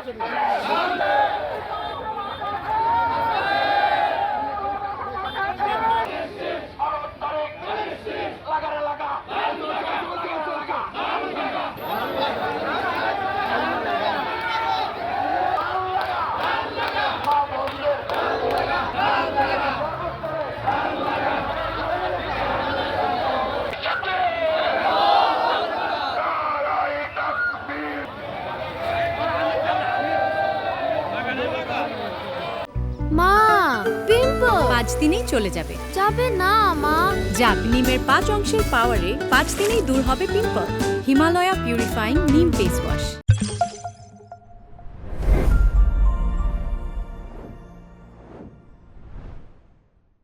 মা, পিম্পল 5 দিনেই চলে যাবে। যাবে না মা। যাক, নিমের 5 অংশের পাওয়ারে 5 দিনেই দূর হবে পিম্পল। হিমালয়া পিউরিফাইং নিম ফেস ওয়াশ।